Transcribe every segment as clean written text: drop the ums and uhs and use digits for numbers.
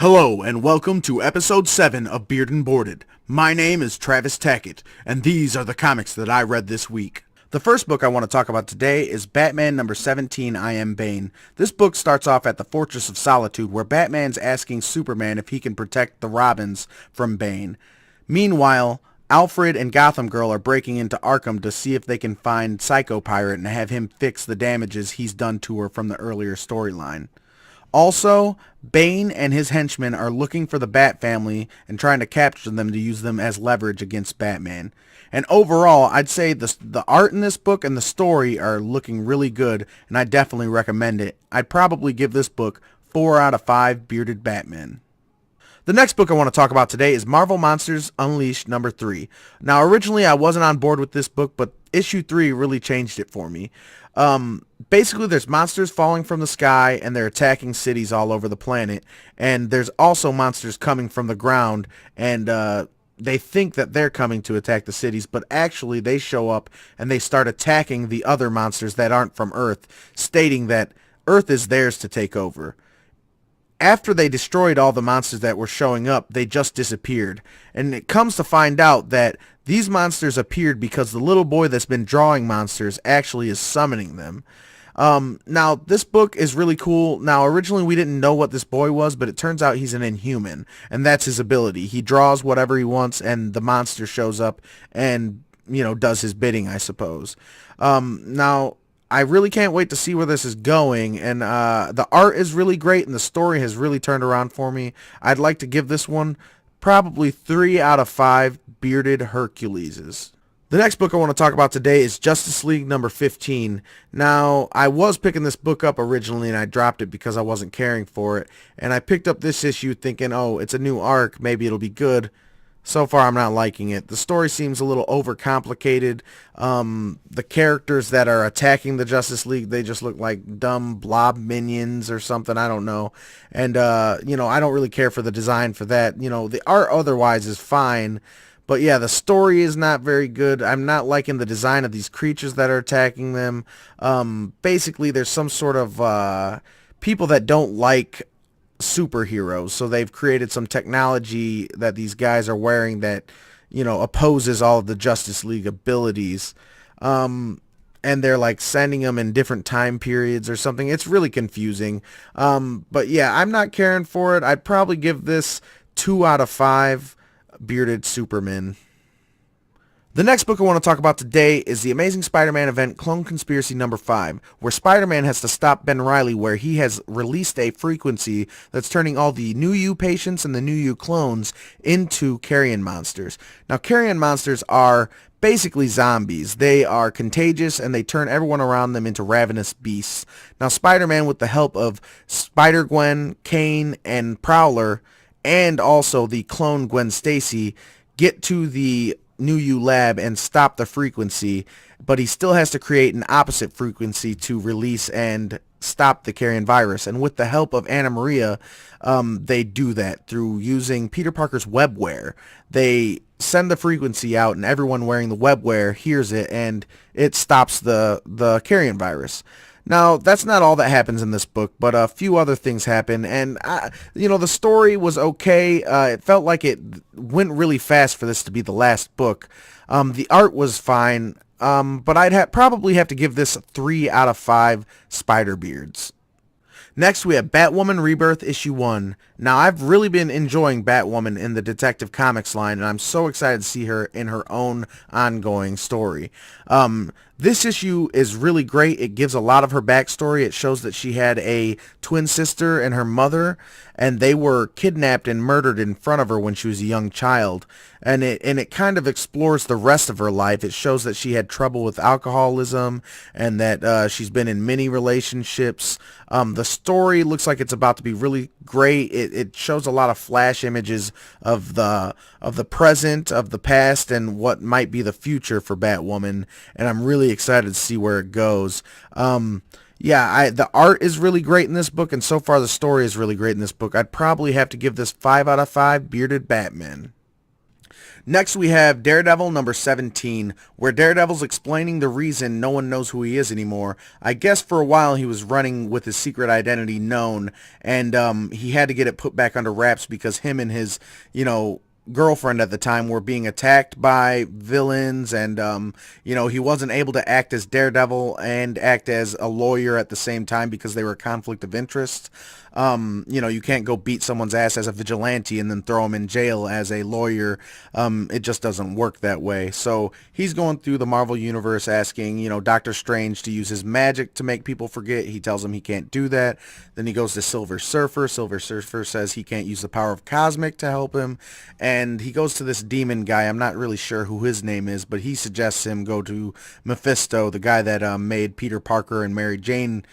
Hello and welcome to episode 7 of Beard and Boarded. My name is Travis Tackett, and these are the comics that I read this week. The first book I want to talk about today is Batman number 17, IM Bane. This book starts off at the Fortress of Solitude, where Batman's asking Superman if he can protect the Robins from Bane. Meanwhile, Alfred and Gotham Girl are breaking into Arkham to see if they can find Psycho Pirate and have him fix the damages he's done to her from the earlier storyline. Also, Bane and his henchmen are looking for the Bat family and trying to capture them to use them as leverage against Batman. And overall, I'd say the art in this book and the story are looking really good, and I definitely recommend it. I'd probably give this book 4 out of 5 bearded Batmen. The next book I want to talk about today is Marvel Monsters Unleashed number 3. Now, originally I wasn't on board with this book, but issue 3 really changed it for me. Basically, there's monsters falling from the sky, and they're attacking cities all over the planet. And there's also monsters coming from the ground, and they think that they're coming to attack the cities, but actually they show up and they start attacking the other monsters that aren't from Earth, stating that Earth is theirs to take over. After they destroyed all the monsters that were showing up, they just disappeared. And it comes to find out that these monsters appeared because the little boy that's been drawing monsters actually is summoning them. Now, this book is really cool. Now, originally we didn't know what this boy was, but it turns out he's an Inhuman, and that's his ability. He draws whatever he wants, and the monster shows up and, does his bidding, I suppose. Now, I really can't wait to see where this is going, and the art is really great, and the story has really turned around for me. I'd like to give this one probably 3 out of 5 bearded Herculeses. The next book I want to talk about today is Justice League number 15. Now, I was picking this book up originally, and I dropped it because I wasn't caring for it, and I picked up this issue thinking, oh, it's a new arc, maybe it'll be good. So far, I'm not liking it. The story seems a little overcomplicated. The characters that are attacking the Justice League, they just look like dumb blob minions or something. I don't know. And, I don't really care for the design for that. The art otherwise is fine. But, yeah, the story is not very good. I'm not liking the design of these creatures that are attacking them. Basically, there's some sort of people that don't like superheroes, so they've created some technology that these guys are wearing that opposes all of the Justice League abilities, and they're like sending them in different time periods or something. It's really confusing, but yeah, I'm not caring for it. I'd probably give this 2 out of 5 bearded Supermen. The next book I want to talk about today is the Amazing Spider-Man event Clone Conspiracy number 5, where Spider-Man has to stop Ben Reilly, where he has released a frequency that's turning all the New You patients and the New You clones into carrion monsters. Now, carrion monsters are basically zombies. They are contagious, and they turn everyone around them into ravenous beasts. Now, Spider-Man, with the help of Spider-Gwen, Kane, and Prowler, and also the clone Gwen Stacy, get to the New You lab and stop the frequency, but he still has to create an opposite frequency to release and stop the carrion virus. And with the help of Anna Maria, they do that through using Peter Parker's webware. They send the frequency out, and everyone wearing the webware hears it, and it stops the carrion virus. Now, that's not all that happens in this book, but a few other things happen, and, the story was okay. It felt like it went really fast for this to be the last book. The art was fine, but I'd probably have to give this 3 out of 5 spider beards. Next, we have Batwoman Rebirth issue 1. Now, I've really been enjoying Batwoman in the Detective Comics line, and I'm so excited to see her in her own ongoing story. This issue is really great. It gives a lot of her backstory. It shows that she had a twin sister and her mother, and they were kidnapped and murdered in front of her when she was a young child. And it kind of explores the rest of her life. It shows that she had trouble with alcoholism, and that she's been in many relationships. The story looks like it's about to be really great. It shows a lot of flash images of the present, of the past, and what might be the future for Batwoman, and I'm really excited to see where it goes. The art is really great in this book, and so far the story is really great in this book. I'd probably have to give this 5 out of 5 bearded Batmen. Next we have Daredevil number 17, where Daredevil's explaining the reason no one knows who he is anymore. I guess for a while he was running with his secret identity known, and he had to get it put back under wraps because him and his, girlfriend at the time were being attacked by villains, and he wasn't able to act as Daredevil and act as a lawyer at the same time because they were a conflict of interest. You can't go beat someone's ass as a vigilante and then throw him in jail as a lawyer. It just doesn't work that way. So he's going through the Marvel Universe asking, Doctor Strange to use his magic to make people forget. He tells him he can't do that. Then he goes to Silver Surfer. Silver Surfer says he can't use the power of Cosmic to help him. And he goes to this demon guy. I'm not really sure who his name is, but he suggests him go to Mephisto, the guy that made Peter Parker and Mary Jane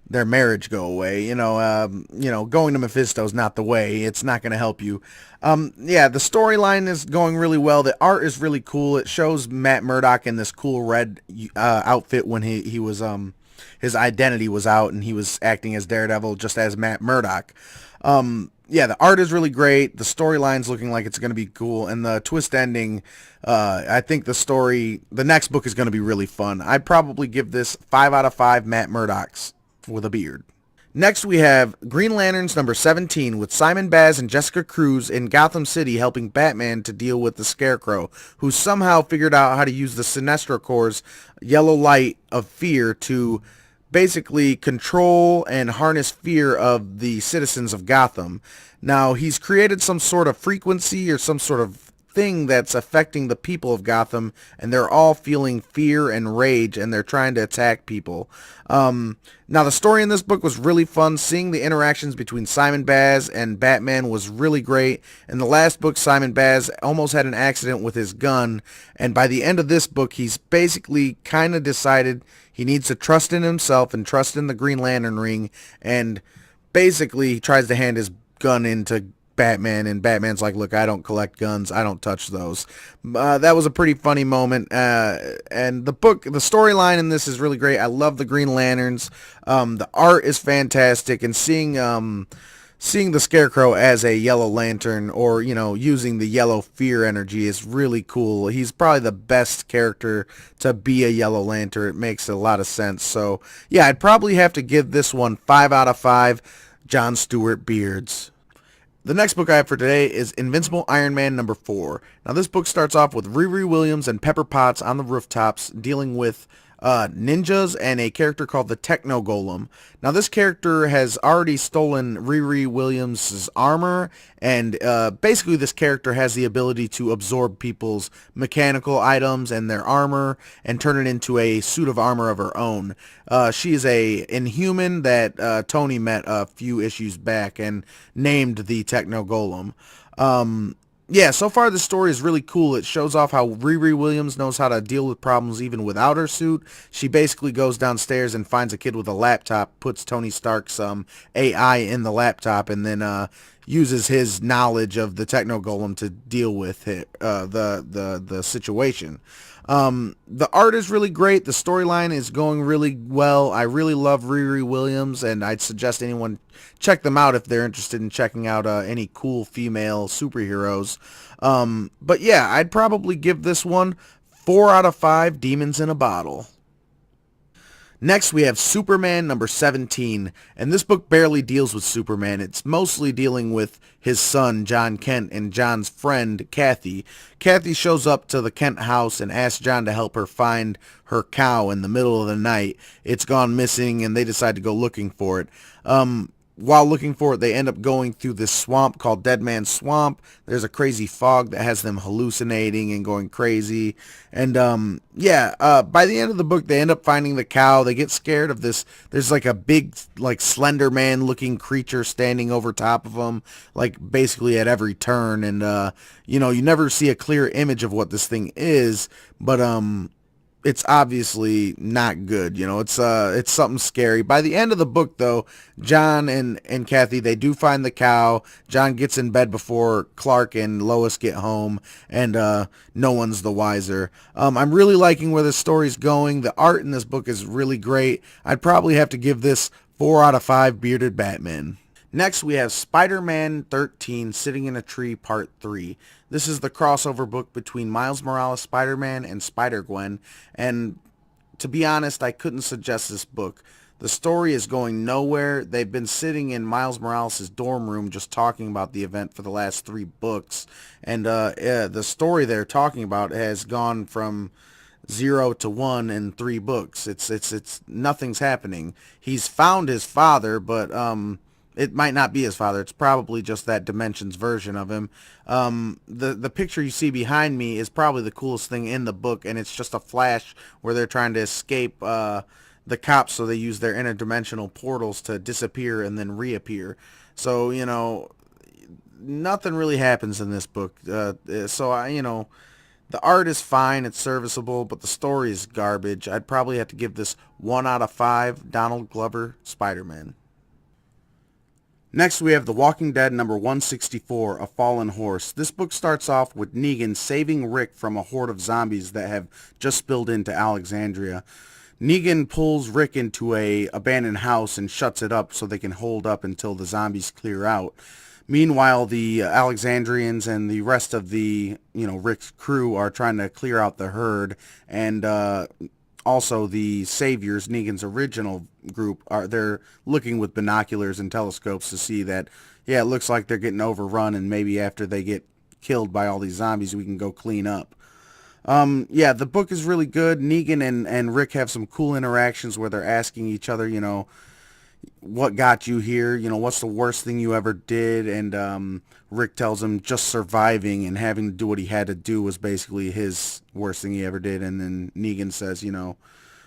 their marriage go away. Going to Mephisto is not the way. It's not going to help you. The storyline is going really well. The art is really cool. It shows Matt Murdock in this cool red outfit when he was his identity was out and he was acting as Daredevil just as Matt Murdock. The art is really great. The storyline's looking like it's going to be cool, and the twist ending, I think the next book is going to be really fun. I'd probably give this 5 out of 5 Matt Murdocks with a beard. Next we have Green Lanterns number 17 with Simon Baz and Jessica Cruz in Gotham City helping Batman to deal with the Scarecrow, who somehow figured out how to use the Sinestro Corps' yellow light of fear to basically control and harness fear of the citizens of Gotham. Now, he's created some sort of frequency or some sort of thing that's affecting the people of Gotham, and they're all feeling fear and rage, and they're trying to attack people. Now, the story in this book was really fun. Seeing the interactions between Simon Baz and Batman was really great. In the last book, Simon Baz almost had an accident with his gun, and by the end of this book, he's basically kind of decided he needs to trust in himself and trust in the Green Lantern ring, and basically he tries to hand his gun into Batman, and Batman's like, look, I don't collect guns, I don't touch those. That was a pretty funny moment, and the storyline in this is really great. I love the Green Lanterns. The art is fantastic, and seeing the Scarecrow as a Yellow Lantern, or using the yellow fear energy, is really cool. He's probably the best character to be a Yellow Lantern. It makes a lot of sense. So yeah, I'd probably have to give this one 5 out of 5 John Stewart beards. The next book I have for today is Invincible Iron Man number 4. Now this book starts off with Riri Williams and Pepper Potts on the rooftops dealing with ninjas and a character called the Techno Golem. Now this character has already stolen Riri Williams' armor, and basically this character has the ability to absorb people's mechanical items and their armor and turn it into a suit of armor of her own. She is a Inhuman that Tony met a few issues back and named the Techno Golem. So far the story is really cool. It shows off how Riri Williams knows how to deal with problems even without her suit. She basically goes downstairs and finds a kid with a laptop, puts Tony Stark's AI in the laptop, and then uses his knowledge of the Techno Golem to deal with the situation. The art is really great. The storyline is going really well. I really love Riri Williams, and I'd suggest anyone check them out if they're interested in checking out any cool female superheroes. But yeah, I'd probably give this one 4 out of 5 demons in a bottle. Next, we have Superman number 17, and this book barely deals with Superman. It's mostly dealing with his son, John Kent, and John's friend, Kathy. Kathy shows up to the Kent house and asks John to help her find her cow in the middle of the night. It's gone missing, and they decide to go looking for it. While looking for it, they end up going through this swamp called Dead Man's Swamp. There's a crazy fog that has them hallucinating and going crazy. And by the end of the book, they end up finding the cow. They get scared of this. There's like a big, like Slender Man looking creature standing over top of them, like basically at every turn. And you never see a clear image of what this thing is, but it's obviously not good. It's something scary. By the end of the book, though, John and Kathy, they do find the cow. John gets in bed before Clark and Lois get home, and no one's the wiser. I'm really liking where the story's going. The art in this book is really great. I'd probably have to give this 4 out of 5 bearded Batmen. Next, we have Spider-Man 13 Sitting in a Tree Part 3. This is the crossover book between Miles Morales Spider-Man and Spider-Gwen, and to be honest, I couldn't suggest this book. The story is going nowhere. They've been sitting in Miles Morales' dorm room just talking about the event for the last 3 books, and the story they're talking about has gone from 0 to 1 in 3 books. It's nothing's happening. He's found his father, but it might not be his father. It's probably just that dimension's version of him. The picture you see behind me is probably the coolest thing in the book, and it's just a flash where they're trying to escape the cops, so they use their interdimensional portals to disappear and then reappear. So, nothing really happens in this book. The art is fine, it's serviceable, but the story is garbage. I'd probably have to give this 1 out of 5 Donald Glover Spider-Man. Next, we have The Walking Dead number 164, A Fallen Horse. This book starts off with Negan saving Rick from a horde of zombies that have just spilled into Alexandria. Negan pulls Rick into a abandoned house and shuts it up so they can hold up until the zombies clear out. Meanwhile, the Alexandrians and the rest of the, Rick's crew are trying to clear out the herd, and also the Saviors, Negan's original group, they're looking with binoculars and telescopes to see that, it looks like they're getting overrun, and maybe after they get killed by all these zombies, we can go clean up. The book is really good. Negan and Rick have some cool interactions where they're asking each other, what got you here? What's the worst thing you ever did? And Rick tells him just surviving and having to do what he had to do was basically his worst thing he ever did. And then Negan says,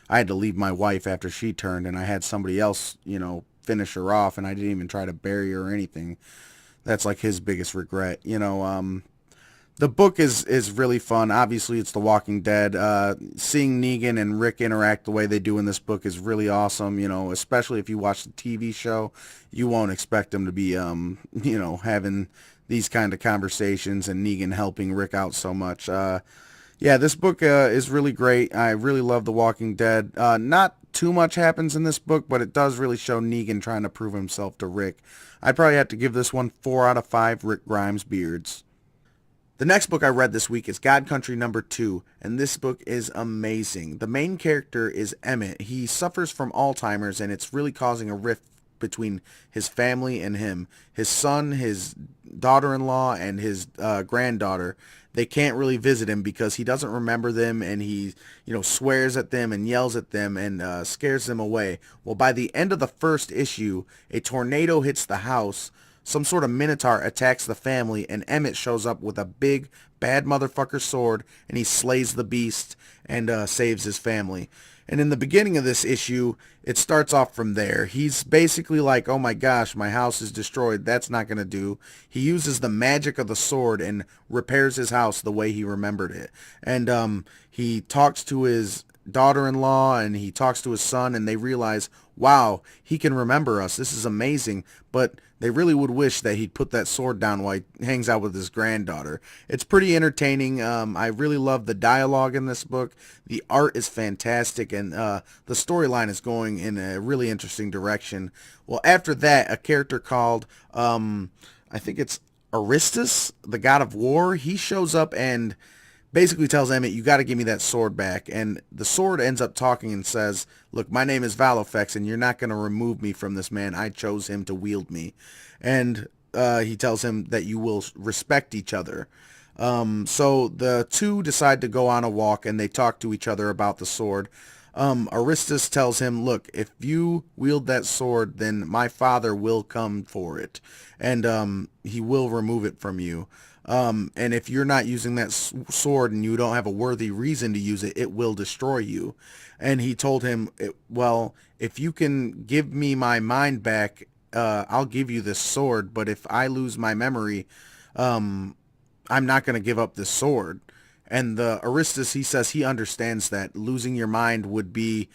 I had to leave my wife after she turned, and I had somebody else, finish her off, and I didn't even try to bury her or anything. That's like his biggest regret. The book is really fun. Obviously, it's The Walking Dead. Seeing Negan and Rick interact the way they do in this book is really awesome. Especially if you watch the TV show, you won't expect them to be, having these kind of conversations and Negan helping Rick out so much. This book is really great. I really love The Walking Dead. Not too much happens in this book, but it does really show Negan trying to prove himself to Rick. I'd probably have to give this one 4 out of 5 Rick Grimes beards. The next book I read this week is God Country number 2, and this book is amazing. The main character is Emmett. He suffers from Alzheimer's, and it's really causing a rift between his family and him. His son, his daughter-in-law, and his granddaughter, they can't really visit him because he doesn't remember them, and he, swears at them and yells at them and scares them away. Well, by the end of the first issue, a tornado hits the house. Some sort of minotaur attacks the family, and Emmett shows up with a big, bad motherfucker sword, and he slays the beast and saves his family. And in the beginning of this issue, it starts off from there. He's basically like, oh my gosh, my house is destroyed. That's not going to do. He uses the magic of the sword and repairs his house the way he remembered it. And he talks to his daughter-in-law and he talks to his son, and they realize, wow, he can remember us. This is amazing. But they really would wish that he'd put that sword down while he hangs out with his granddaughter. It's pretty entertaining. I really love the dialogue in this book. The art is fantastic, and the storyline is going in a really interesting direction. Well, after that, a character called, I think it's Aristus, the god of war, he shows up and basically tells Emmett, you got to give me that sword back. And the sword ends up talking and says, look, my name is Valofex, and you're not going to remove me from this man. I chose him to wield me. And he tells him that you will respect each other. So the two decide to go on a walk, and they talk to each other about the sword. Aristus tells him, look, if you wield that sword, then my father will come for it. And he will remove it from you. And if you're not using that sword and you don't have a worthy reason to use it, it will destroy you. And he told him, well, if you can give me my mind back, I'll give you this sword. But if I lose my memory, I'm not going to give up this sword. And the Aristus, he says he understands that losing your mind would be,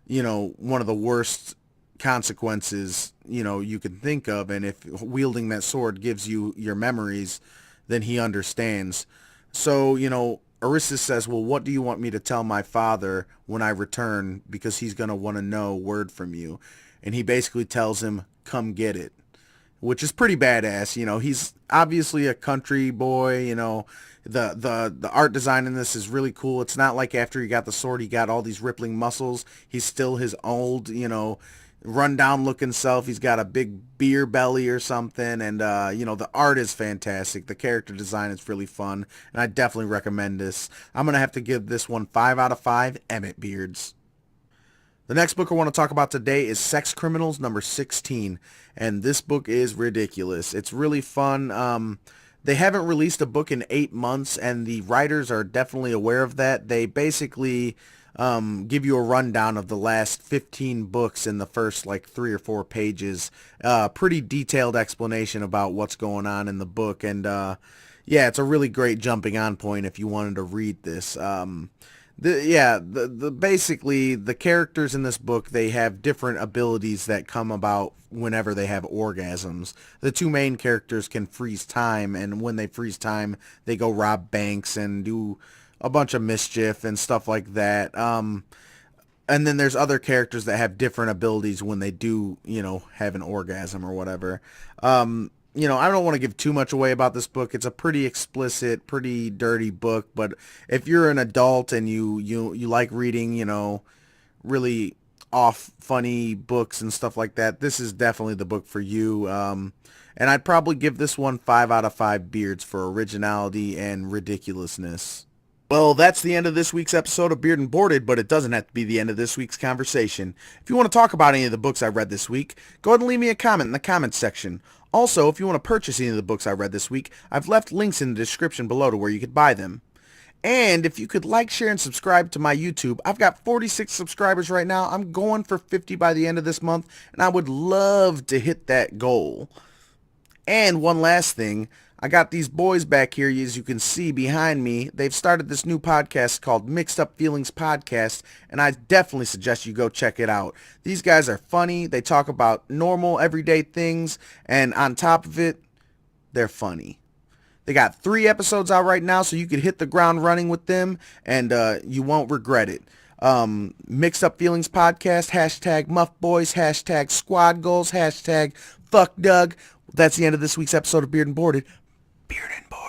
one of the worst consequences, you can think of. And if wielding that sword gives you your memories, then he understands. So, Aristus says, well, what do you want me to tell my father when I return? Because he's going to want to know word from you. And he basically tells him, come get it. which is pretty badass. You know, he's obviously a country boy. You know, the art design in this is really cool. It's not like after he got the sword, he got all these rippling muscles. He's still his old, you know, run down looking self. He's got a big beer belly or something, and you know, the art is fantastic. The character design is really fun, and I definitely recommend this. I'm gonna have to give this one 5 out of 5 Emmett Beards. The next book I want to talk about today is Sex Criminals number 16, and this book is ridiculous. It's really fun. They haven't released a book in 8 months, and the writers are definitely aware of that. They basically give you a rundown of the last 15 books in the first like 3 or 4 pages. Pretty detailed explanation about what's going on in the book, and yeah, it's a really great jumping on point if you wanted to read this. Basically the characters in this book, they have different abilities that come about whenever they have orgasms. The two main characters can freeze time, and when they freeze time, they go rob banks and do a bunch of mischief and stuff like that. And then there's other characters that have different abilities when they do, you know, have an orgasm or whatever. You know, I don't want to give too much away about this book. It's a pretty explicit, pretty dirty book, but if you're an adult and you like reading, you know, really off funny books and stuff like that, this is definitely the book for you. And I'd probably give this one 5 out of 5 beards for originality and ridiculousness. Well, that's the end of this week's episode of Beard and Boarded, but it doesn't have to be the end of this week's conversation. If you want to talk about any of the books I read this week, go ahead and leave me a comment in the comments section. Also, if you want to purchase any of the books I read this week, I've left links in the description below to where you could buy them. And if you could like, share, and subscribe to my YouTube, I've got 46 subscribers right now. I'm going for 50 by the end of this month, and I would love to hit that goal. And one last thing, I got these boys back here, as you can see behind me. They've started this new podcast called Mixed Up Feelings Podcast, and I definitely suggest you go check it out. These guys are funny. They talk about normal, everyday things, and on top of it, they're funny. They got 3 episodes out right now, so you could hit the ground running with them, and you won't regret it. Mixed Up Feelings Podcast, hashtag Muff Boys, hashtag Squad Goals, hashtag Fuck Doug. That's the end of this week's episode of Beard and Boarded. Beard and Boarded.